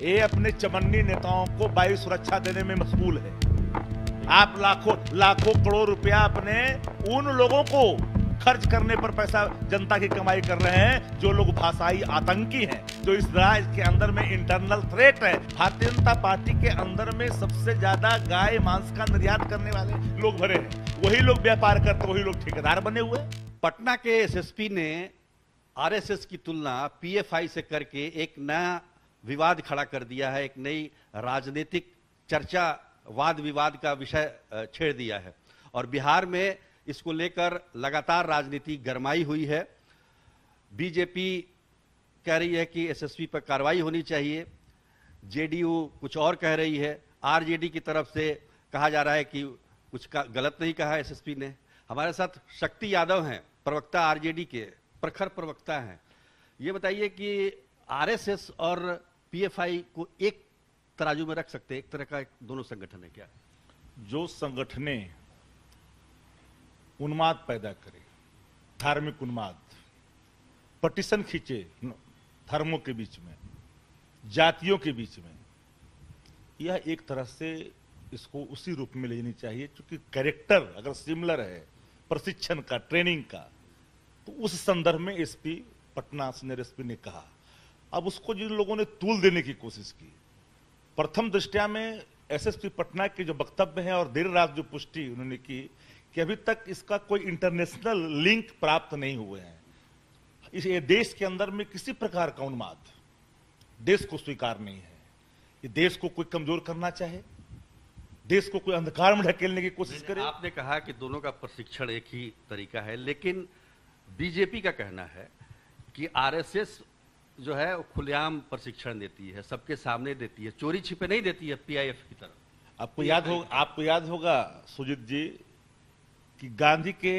ये अपने चमन्नी नेताओं को वायु सुरक्षा देने में मशगूल है। आप लाखों लाखों करोड़ रुपया अपने उन लोगों को खर्च करने पर पैसा जनता की कमाई कर रहे हैं जो लोग भाषाई आतंकी हैं, जो इस राज्य के अंदर में इंटरनल थ्रेट है। भारतीय जनता पार्टी के अंदर में सबसे ज्यादा गाय मांस का निर्यात करने वाले लोग भरे हैं, वही लोग व्यापार करते, वही लोग ठेकेदार बने हुए। पटना के एसएसपी ने आरएसएस की तुलना पीएफआई से करके एक नया विवाद खड़ा कर दिया है, एक नई राजनीतिक चर्चा, वाद विवाद का विषय छेड़ दिया है। और बिहार में इसको लेकर लगातार राजनीति गरमाई हुई है। बीजेपी कह रही है कि एसएसपी पर कार्रवाई होनी चाहिए, जेडीयू कुछ और कह रही है, आरजेडी की तरफ से कहा जा रहा है कि कुछ गलत नहीं कहा एसएसपी ने। हमारे साथ शक्ति यादव हैं, प्रवक्ता आरजेडी के, प्रखर प्रवक्ता हैं। ये बताइए कि आरएसएस और पीएफआई को एक तराजू में रख सकते हैं, एक तरह का दोनों संगठन है क्या? जो संगठने उन्माद पैदा करे, धार्मिक उन्माद, पटिशन खींचे धर्मों के बीच में, जातियों के बीच में, यह एक तरह से इसको उसी रूप में लेनी चाहिए। क्योंकि कैरेक्टर अगर सिमिलर है प्रशिक्षण का, ट्रेनिंग का, तो उस संदर्भ में एसपी पटना सीनियर एसपी ने कहा। अब उसको जिन लोगों ने तूल देने की कोशिश की, प्रथम दृष्टया में एसएसपी पटना के जो वक्तव्य हैं और देर रात जो पुष्टि उन्होंने की कि अभी तक इसका कोई इंटरनेशनल लिंक प्राप्त नहीं हुए हैं। इस देश के अंदर में किसी प्रकार का उन्माद देश को स्वीकार नहीं है। ये देश को कोई कमजोर करना चाहे, देश को कोई अंधकार में ढकेलने की कोशिश करे। आपने कहा कि दोनों का प्रशिक्षण एक ही तरीका है, लेकिन बीजेपी का कहना है कि आरएसएस जो है वो खुलेआम प्रशिक्षण देती है, सबके सामने देती है, चोरी छिपे नहीं देती है पीआईएफ की तरफ। आपको याद होगा सुजीत जी कि गांधी के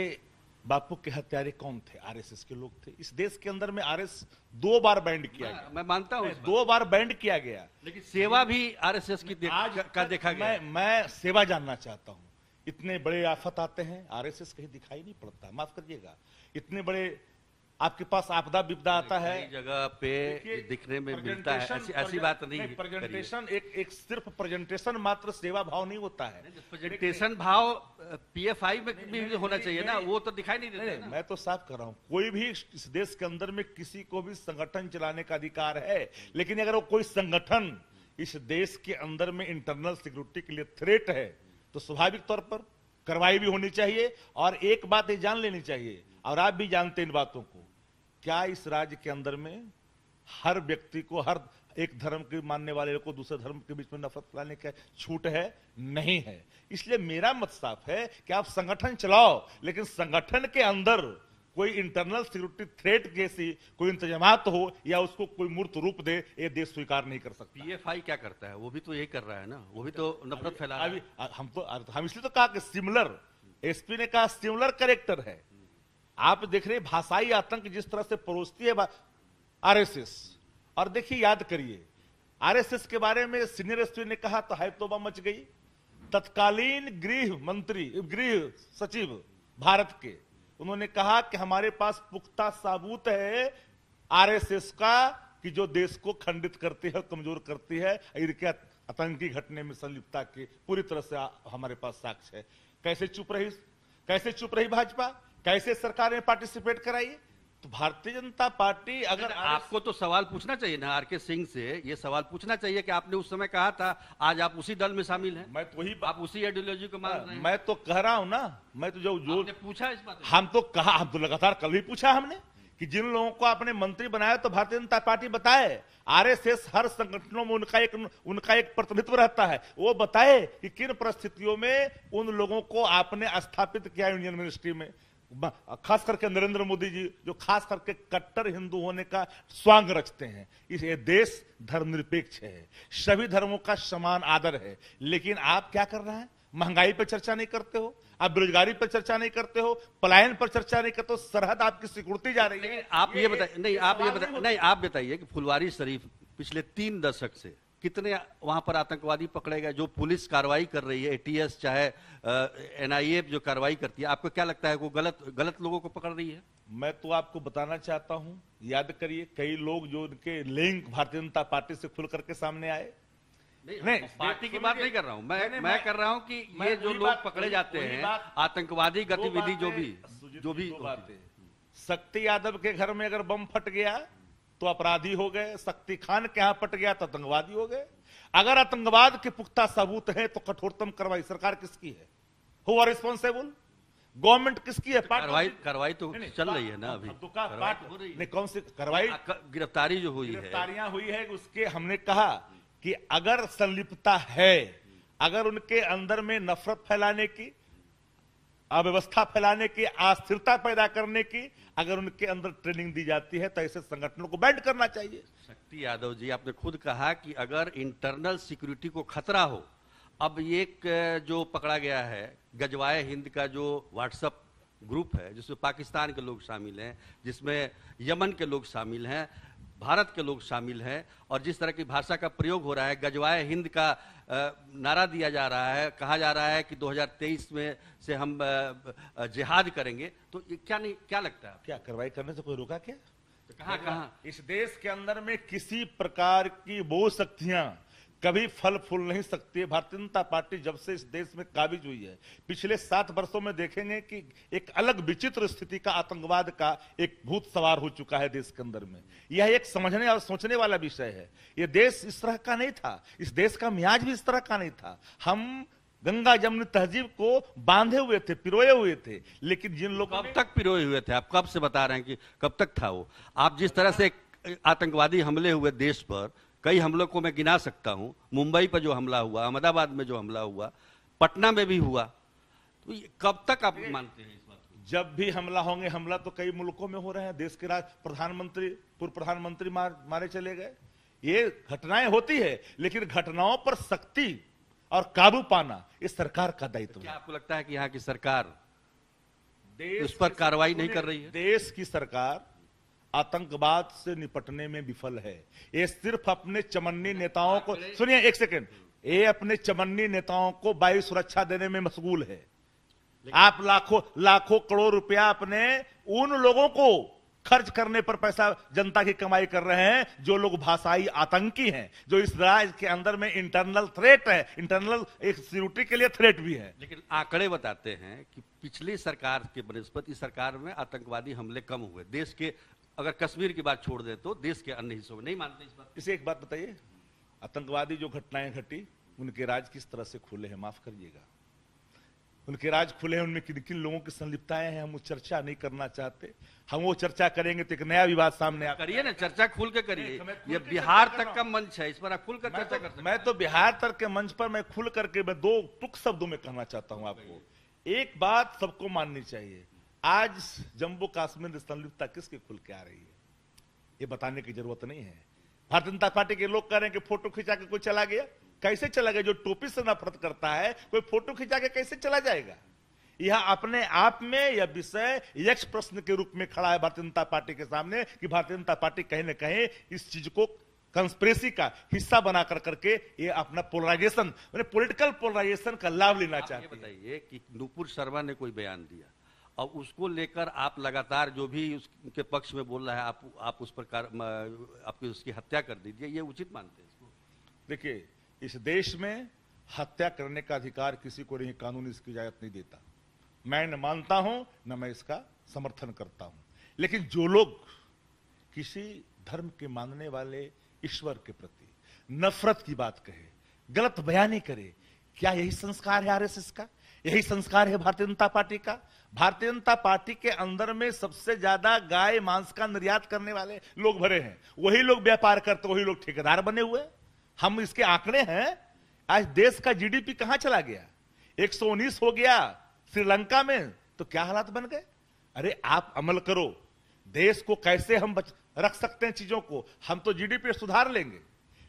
बापू के हत्यारे कौन थे? आरएसएस के लोग थे। इस देश के अंदर में आरएस 2 बार बैंड किया गया। मैं मानता हूं 2 बार बैंड किया गया, लेकिन सेवा भी आरएसएस की देखा गया। मैं सेवा जानना चाहता हूं। इतने बड़े आफत आते हैं, आरएसएस कहीं दिखाई नहीं पड़ता। माफ करिएगा, इतने बड़े आपके पास आपदा विपदा आता है, जगह पे दिखने में मिलता है, ऐसी बात नहीं। प्रेजेंटेशन एक सिर्फ प्रेजेंटेशन मात्र सेवा भाव नहीं होता है। प्रेजेंटेशन भाव पीएफआई में भी होना चाहिए ना, वो तो दिखाई नहीं देता। मैं तो साफ कर रहा हूं, कोई भी इस देश के अंदर में किसी को भी संगठन चलाने का अधिकार है, लेकिन अगर वो कोई संगठन इस देश के अंदर में इंटरनल सिक्योरिटी के लिए थ्रेट है तो स्वाभाविक तौर पर कार्रवाई भी होनी चाहिए। और एक बात ये जान लेनी चाहिए, और आप भी जानते हैं इन बातों को, क्या इस राज्य के अंदर में हर व्यक्ति को, हर एक धर्म के मानने वाले को दूसरे धर्म के बीच में नफरत फैलाने का छूट है? नहीं है। इसलिए मेरा मत साफ है कि आप संगठन चलाओ, लेकिन संगठन के अंदर कोई इंटरनल सिक्योरिटी थ्रेट जैसी कोई इंतजामात हो या उसको कोई मूर्त रूप दे, ये देश स्वीकार नहीं कर सकता। पीएफआई क्या करता है? वो भी तो यही कर रहा है ना, वो भी तो नफरत फैला रहा है। हम इसलिए तो कहा कि सिमिलर, एसपी ने कहा सिमिलर कैरेक्टर है। आप देख रहे भाषाई आतंक जिस तरह से परोसती है आरएसएस, और देखिए याद करिए आरएसएस के बारे में सीनियर एसपी ने कहा तो हाय तौबा मच गई। तत्कालीन गृह सचिव भारत के, उन्होंने कहा कि हमारे पास पुख्ता सबूत है आरएसएस का कि जो देश को खंडित करती है, कमजोर करती है, इनके आतंकी घटने में संलिप्तता के पूरी तरह से हमारे पास साक्ष्य है। कैसे चुप रही भाजपा? कैसे सरकार ने पार्टिसिपेट कराई? तो भारतीय जनता पार्टी अगर आपको तो सवाल पूछना चाहिए ना आरके सिंह से, ये सवाल पूछना चाहिए कि आपने उस समय कहा था आज आप उसी दल में शामिल हैं। मैं तो वही आप उसी आइडियोलॉजी को मान रहे हैं। मैं तो कह रहा हूं ना, मैं तो जो पूछा इस बात, हम तो लगातार कल भी पूछा हमने कि जिन लोगों को आपने मंत्री बनाया तो भारतीय जनता पार्टी बताए। आरएसएस हर संगठनों में उनका एक प्रतिनिधित्व रहता है, वो बताए कि किन परिस्थितियों में उन लोगों को आपने स्थापित किया यूनियन मिनिस्ट्री में। खास करके नरेंद्र मोदी जी जो खास करके कट्टर हिंदू होने का स्वांग रचते हैं। ये देश धर्मनिरपेक्ष है, सभी धर्मों का समान आदर है, लेकिन आप क्या कर रहे हैं? महंगाई पर चर्चा नहीं करते हो, आप बेरोजगारी पर चर्चा नहीं करते हो, पलायन पर चर्चा नहीं करते हो, सरहद आपकी सिकुड़ती जा रही है। आप ये बताइए कि फुलवारी शरीफ पिछले 3 दशक से कितने वहां पर आतंकवादी पकड़े गए? जो पुलिस कार्रवाई कर रही है, एटीएस चाहे एनआईए जो कार्रवाई करती है, आपको क्या लगता है वो गलत लोगों को पकड़ रही है? मैं तो आपको बताना चाहता हूं, याद करिए कई लोग जो उनके लिंक भारतीय जनता पार्टी से खुल करके सामने आए। नहीं, पार्टी की बात नहीं कर रहा हूं मैं कर रहा हूं कि ये जो लोग पकड़े जाते हैं आतंकवादी गतिविधि जो भी बात है। शक्ति यादव के घर में अगर बम फट गया तो अपराधी हो गए, शक्ति खान के यहां फट गया तो आतंकवादी हो गए। अगर आतंकवाद के पुख्ता सबूत है तो कठोरतम कार्रवाई सरकार किसकी है? Who are responsible? गवर्नमेंट किसकी है? कार्रवाई तो चल रही है ना अभी। नहीं, कौन सी कार्रवाई? गिरफ्तारी जो हुई है, गिरफ्तारियां हुई है, उसके हमने कहा कि अगर संलिप्तता है, अगर उनके अंदर में नफरत फैलाने की, अव्यवस्था फैलाने की, अस्थिरता पैदा करने की अगर उनके अंदर ट्रेनिंग दी जाती है तो ऐसे संगठनों को बैंड करना चाहिए। शक्ति यादव जी, आपने खुद कहा कि अगर इंटरनल सिक्योरिटी को खतरा हो, अब एक जो पकड़ा गया है गजवाए हिंद का जो व्हाट्सएप ग्रुप है जिसमें पाकिस्तान के लोग शामिल हैं, जिसमें यमन के लोग शामिल हैं, भारत के लोग शामिल हैं, और जिस तरह की भाषा का प्रयोग हो रहा है, गजवाए हिंद का नारा दिया जा रहा है, कहा जा रहा है कि 2023 में से हम जिहाद करेंगे, तो क्या लगता है? क्या कार्रवाई करने से कोई रोका क्या? तो कहां इस देश के अंदर में किसी प्रकार की वो शक्तियां कभी फल फूल नहीं सकती है। भारतीय जनता पार्टी जब से इस देश में काबिज हुई है, पिछले 7 वर्षों में देखेंगे कि एक अलग विचित्र स्थिति का आतंकवाद का एक भूत सवार हो चुका है देश के अंदर में। यह एक समझने और सोचने वाला विषय है। यह देश इस तरह का नहीं था, इस देश का मियाज भी इस तरह का नहीं था। हम गंगा जमुनी तहजीब को बांधे हुए थे, पिरोए हुए थे, लेकिन जिन लोगों कब तक पिरोए हुए थे? आप कब से बता रहे हैं कि कब तक था वो? आप जिस तरह से आतंकवादी हमले हुए देश पर, कई हमलों को मैं गिना सकता हूं, मुंबई पर जो हमला हुआ, अहमदाबाद में जो हमला हुआ, पटना में भी हुआ, तो कब तक आप मानते हैं इस बात को? जब भी हमला होंगे, हमला तो कई मुल्कों में हो रहे हैं। देश के प्रधानमंत्री, पूर्व प्रधानमंत्री मारे चले गए। ये घटनाएं होती है, लेकिन घटनाओं पर सख्ती और काबू पाना इस सरकार का दायित्व है। क्या आपको लगता है कि यहाँ की सरकार उस पर कार्रवाई नहीं कर रही है? देश की सरकार आतंकवाद से निपटने में विफल है। ये सिर्फ अपने चमन्नी नेताओं को, सुनिए एक सेकंड, ये अपने चमन्नी नेताओं को वायु सुरक्षा देने में मशगूल है। आप लाखों करोड़ रुपया अपने उन लोगों को खर्च करने पर पैसा जनता की कमाई कर रहे हैं जो लोग भाषाई आतंकी हैं, जो इस राज्य के अंदर में इंटरनल थ्रेट है, इंटरनल एक सिक्योरिटी के लिए थ्रेट भी है। लेकिन आंकड़े बताते हैं कि पिछली सरकार के बनस्पत इस सरकार में आतंकवादी हमले कम हुए। देश के, अगर कश्मीर की बात छोड़ दे तो देश के अन्य हिस्सों में। नहीं मानते इस बात? इसे एक बात बताइए, आतंकवादी जो घटनाएं घटी उनके राज किस तरह से खुले हैं? माफ करिएगा, उनके राज खुले हैं, उनमें किन किन लोगों की संलिप्तताएं हैं, हम वो चर्चा नहीं करना चाहते। हम वो चर्चा करेंगे तो एक नया विवाद सामने आता। करिए ना, चर्चा खुल के करिए। ये बिहार तक का मंच है, इस पर आप खुल कर चर्चा कर सकते हैं। मैं तो बिहार तक के मंच पर मैं खुल करके मैं 2 टुक शब्दों में कहना चाहता हूं आपको। एक बात सबको माननी चाहिए, आज जम्मू कश्मीर में संलिप्तता किसकी खुल के आ रही है ये बताने की जरूरत नहीं है। भारतीय जनता पार्टी के लोग कह रहे हैं कि फोटो खिंचा के कोई चला गया। कैसे चला गया? जो टोपी से नफरत करता है कोई फोटो खिंचा के कैसे चला जाएगा? यह अपने आप में यह विषय यक्ष प्रश्न के रूप में खड़ा है भारतीय जनता पार्टी के सामने कि भारतीय जनता पार्टी कहीं न कहीं इस चीज को कंस्पिरेसी का हिस्सा बना करके ये अपना पोलराइजेशन, पॉलिटिकल पोलराइजेशन का लाभ लेना चाहते हैं। बताइए कि नुपुर शर्मा ने कोई बयान दिया और उसको लेकर आप लगातार जो भी उसके पक्ष में बोल रहा है, आप उस पर आपकी उसकी हत्या कर दीजिए, ये उचित मानते हैं इसको? देखिए, इस देश में हत्या करने का अधिकार किसी को नहीं, कानून इसकी इजाजत नहीं देता। मैं न मानता हूं न मैं इसका समर्थन करता हूं, लेकिन जो लोग किसी धर्म के मानने वाले ईश्वर के प्रति नफरत की बात कहे, गलत बयानी करे, क्या यही संस्कार है आरएसएस का? यही संस्कार है भारतीय जनता पार्टी का? भारतीय जनता पार्टी के अंदर में सबसे ज्यादा गाय मांस का निर्यात करने वाले लोग भरे हैं, वही लोग व्यापार करते, वही लोग ठेकेदार बने हुए। हम इसके आंकड़े हैं। आज देश का जीडीपी कहां चला गया? 119 हो गया श्रीलंका में, तो क्या हालात बन गए? अरे आप अमल करो, देश को कैसे हम रख सकते हैं चीजों को? हम तो जीडीपी सुधार लेंगे,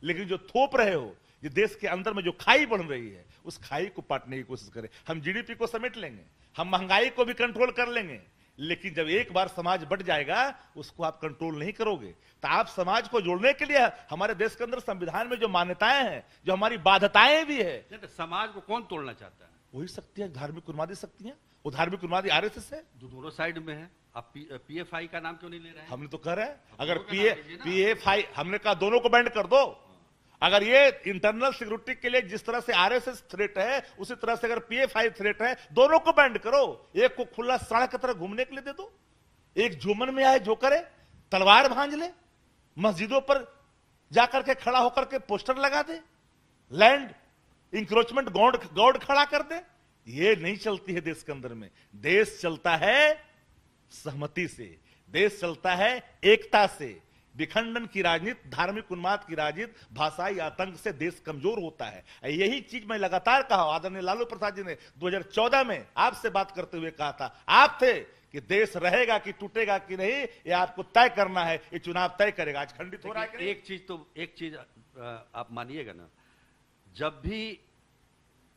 लेकिन जो थोप रहे हो, ये देश के अंदर में जो खाई बढ़ रही है, उस खाई को पाटने की कोशिश करें। हम जीडीपी को समेट लेंगे, हम महंगाई को भी कंट्रोल कर लेंगे, लेकिन जब एक बार समाज बढ़ जाएगा उसको आप कंट्रोल नहीं करोगे। तो आप समाज को जोड़ने के लिए हमारे देश के अंदर संविधान में जो मान्यताएं हैं, जो हमारी बाध्यताएं भी है, तो समाज को कौन तोड़ना चाहता है? वही शक्तियां, धार्मिक उन्मादी शक्तियां। वो धार्मिक उन्मादी आरएसएस है, जो दोनों साइड में है। आप पीएफआई का नाम क्यों नहीं ले रहे हैं? हमने तो कह रहे हैं अगर दोनों का नाम लीजिए ना। पीएफआई, हमने कहा दोनों को बैंड कर दो। अगर ये इंटरनल सिक्योरिटी के लिए जिस तरह से आरएसएस थ्रेट है, उसी तरह से अगर पीएफआई थ्रेट है, दोनों को बैंड करो। एक को खुला सड़क की तरह घूमने के लिए दे दो, एक जुम्मन में आए जो करे, तलवार भांज ले, मस्जिदों पर जाकर के खड़ा होकर के पोस्टर लगा दे, लैंड इंक्रोचमेंट गॉड खड़ा कर दे। ये नहीं चलती है देश के अंदर में। देश चलता है सहमति से, देश चलता है एकता से। विखंडन की राजनीति, धार्मिक उन्माद की राजनीति, भाषाई आतंक से देश कमजोर होता है। यही चीज मैं लगातार कहा। आदरणीय लालू प्रसाद जी ने 2014 में आपसे बात करते हुए कहा था, आप थे कि देश रहेगा कि टूटेगा कि नहीं, ये आपको तय करना है, ये चुनाव तय करेगा। आज खंडित हो रहा है कि नहीं? एक चीज आप मानिएगा ना, जब भी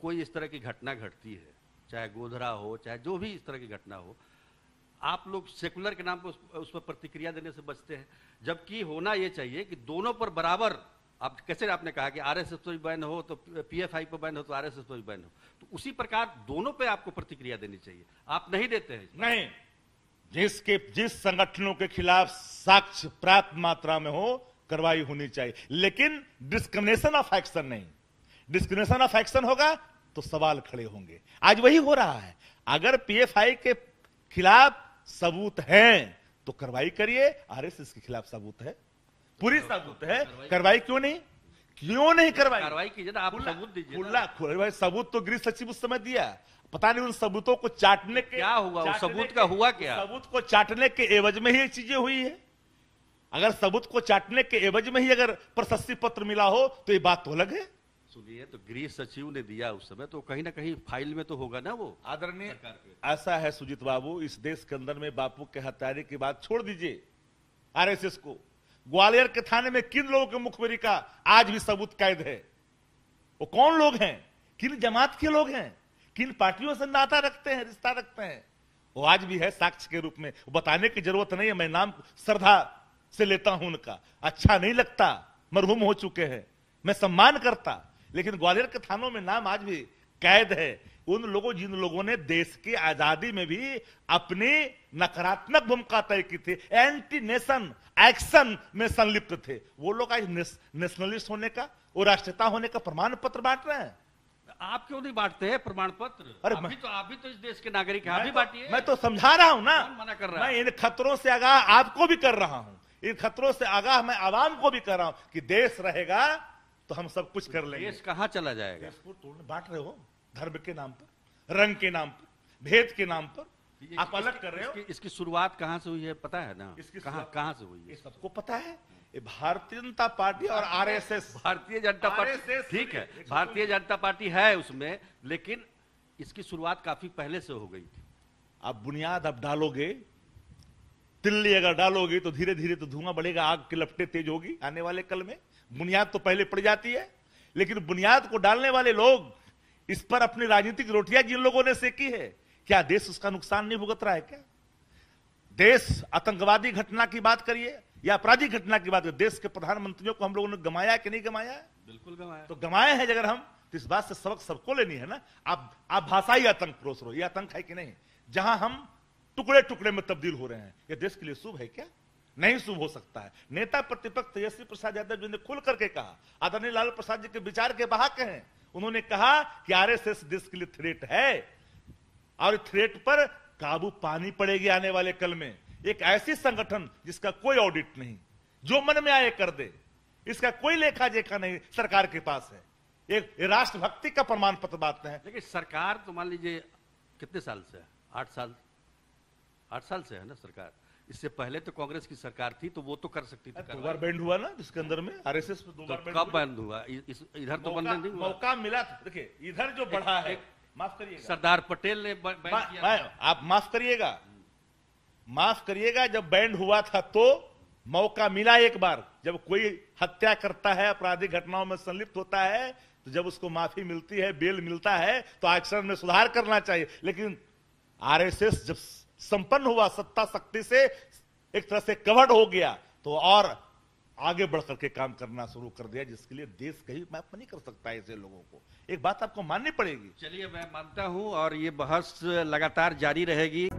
कोई इस तरह की घटना घटती है, चाहे गोधरा हो, चाहे जो भी इस तरह की घटना हो, आप लोग सेकुलर के नाम पर उस पर प्रतिक्रिया देने से बचते हैं। जबकि होना यह चाहिए कि दोनों पर बराबर, आप कैसे आपने कहा कि आरएसएस पर भी बैन हो तो पीएफआई पर बैन हो तो आरएसएस पर भी बैन हो, तो उसी प्रकार दोनों पे आपको प्रतिक्रिया देनी चाहिए। आप नहीं देते हैं। नहीं, जिस संगठनों के खिलाफ साक्ष्य पर्याप्त मात्रा में हो, कार्रवाई होनी चाहिए, लेकिन डिस्क्रिमिनेशन ऑफ एक्शन नहीं। डिस्क्रिमिनेशन ऑफ एक्शन होगा तो सवाल खड़े होंगे। आज वही हो रहा है। अगर पीएफआई के खिलाफ सबूत हैं तो कार्रवाई करिए, आरएसएस के खिलाफ सबूत है, पूरी सबूत है, कार्रवाई क्यों नहीं कार्रवाई कीजिए ना, आप सबूत दीजिए। सबूत तो गृह सचिव उस समय दिया, पता नहीं उन सबूतों को चाटने के क्या हुआ, उस सबूत का हुआ क्या? सबूत को चाटने के एवज में ही ये चीजें हुई है। अगर सबूत को चाटने के एवज में ही अगर प्रशस्ति पत्र मिला हो तो ये बात तो अलग है। सुनिए, तो गृह सचिव ने दिया उस समय, तो कहीं ना कहीं फाइल में तो होगा ना वो। आदरणीय, ऐसा है सुजीत बाबू, इस देश के अंदर में बापू के हत्यारे की बात छोड़ दीजिए आरएसएस को। ग्वालियर के थाने में किन लोगों के मुखबिरी का आज भी सबूत कैद है? वो कौन लोग हैं? किन जमात के लोग हैं? किन पार्टियों से नाता रखते हैं, रिश्ता रखते हैं? वो आज भी है साक्ष्य के रूप में। बताने की जरूरत नहीं है, मैं नाम श्रद्धा से लेता हूं उनका। अच्छा नहीं लगता, मरहूम हो चुके हैं, मैं सम्मान करता, लेकिन ग्वालियर के थानों में नाम आज भी कैद है उन लोगों जिन लोगों ने देश की आजादी में भी अपनी नकारात्मक भूमिका तय की थी, एंटी नेशन एक्शन में संलिप्त थे। वो लोग आज नेशनलिस्ट होने का, वो राष्ट्रीयता होने का प्रमाण पत्र बांट रहे हैं। आप क्यों नहीं बांटते हैं प्रमाण पत्र? अरे आप भी तो इस देश के नागरिक हैं, आप भी बांटिए। मैं तो समझा रहा हूं ना, कौन मना कर रहा है? मैं इन खतरों से आगाह आपको भी कर रहा हूं, इन खतरों से आगाह मैं आवाम को भी कर रहा हूं कि देश रहेगा तो हम सब कुछ कर लेंगे। देश कहां चला जाएगा? देश को तोड़ने बांट रहे हो, धर्म के नाम पर, रंग के नाम पर, भेद के नाम पर आप अलग कर रहे हो। इसकी शुरुआत कहां से हुई है पता है ना? कहां से हुई है? ये सबको पता है। ये भारतीय जनता पार्टी और आरएसएस, भारतीय जनता पार्टी, ठीक है, भारतीय जनता पार्टी है उसमें, लेकिन इसकी शुरुआत काफी पहले से हो गई थी। आप बुनियाद अब डालोगे, तिल्ली अगर डालोगे तो धीरे धीरे तो धुआं बढ़ेगा, आग की लपटें तेज होगी आने वाले कल में। बुनियाद तो पहले पड़ जाती है, लेकिन बुनियाद को डालने वाले लोग, इस पर अपनी राजनीतिक रोटियां जिन लोगों ने सेकी है, क्या देश उसका नुकसान नहीं भुगत रहा है? क्या देश आतंकवादी घटना की बात करिए या आपराधिक घटना की बात करिए, देश के प्रधानमंत्रियों को हम लोगों ने गंवाया कि नहीं गंवाया? बिल्कुल गंवाया। तो गंवाए हैं अगर हम, तो इस बात से सबक सबको लेनी है ना। आप भाषाई आतंक परोस रहे हो, ये आतंक है कि नहीं? जहां हम टुकड़े टुकड़े में तब्दील हो रहे हैं, यह देश के लिए शुभ है क्या? नहीं शुभ हो सकता है। नेता प्रतिपक्ष तेजस्वी प्रसाद यादव जी ने खुल करके कहा, आदरणीय लालू प्रसाद जी के विचार के वाहक हैं, उन्होंने कहा कि आरएसएस देश के लिए थ्रेट है और थ्रेट पर काबू पानी पड़ेगी आने वाले कल में। एक ऐसी संगठन जिसका कोई ऑडिट नहीं, जो मन में आए कर दे, इसका कोई लेखा जोखा नहीं सरकार के पास है, एक राष्ट्रभक्ति का प्रमाण पत्र बांटते हैं। लेकिन सरकार तो मान लीजिए कितने साल से है? 8 साल से है ना सरकार। इससे पहले तो कांग्रेस की सरकार थी, तो वो तो कर सकती थी। 2 बार बैंड हुआ ना जिसके अंदर में आरएसएस पे 2 बार तो कब बैंड हुआ? इधर तो बंद नहीं हुआ। मौका मिला। देखिए इधर जो बढ़ा है, माफ करिएगा, सरदार पटेल ने बैंड किया। आप माफ करिएगा, जब बैंड हुआ था तो मौका मिला एक बार। जब कोई हत्या करता है, आपराधिक घटनाओं में संलिप्त होता है, तो जब उसको माफी मिलती है, बेल मिलता है, तो आचरण में सुधार करना चाहिए। लेकिन आरएसएस जब संपन्न हुआ, सत्ता शक्ति से एक तरह से कवर्ड हो गया, तो और आगे बढ़ करके काम करना शुरू कर दिया, जिसके लिए देश कहीं मैप नहीं कर सकता ऐसे लोगों को। एक बात आपको माननी पड़ेगी। चलिए, मैं मानता हूं और ये बहस लगातार जारी रहेगी।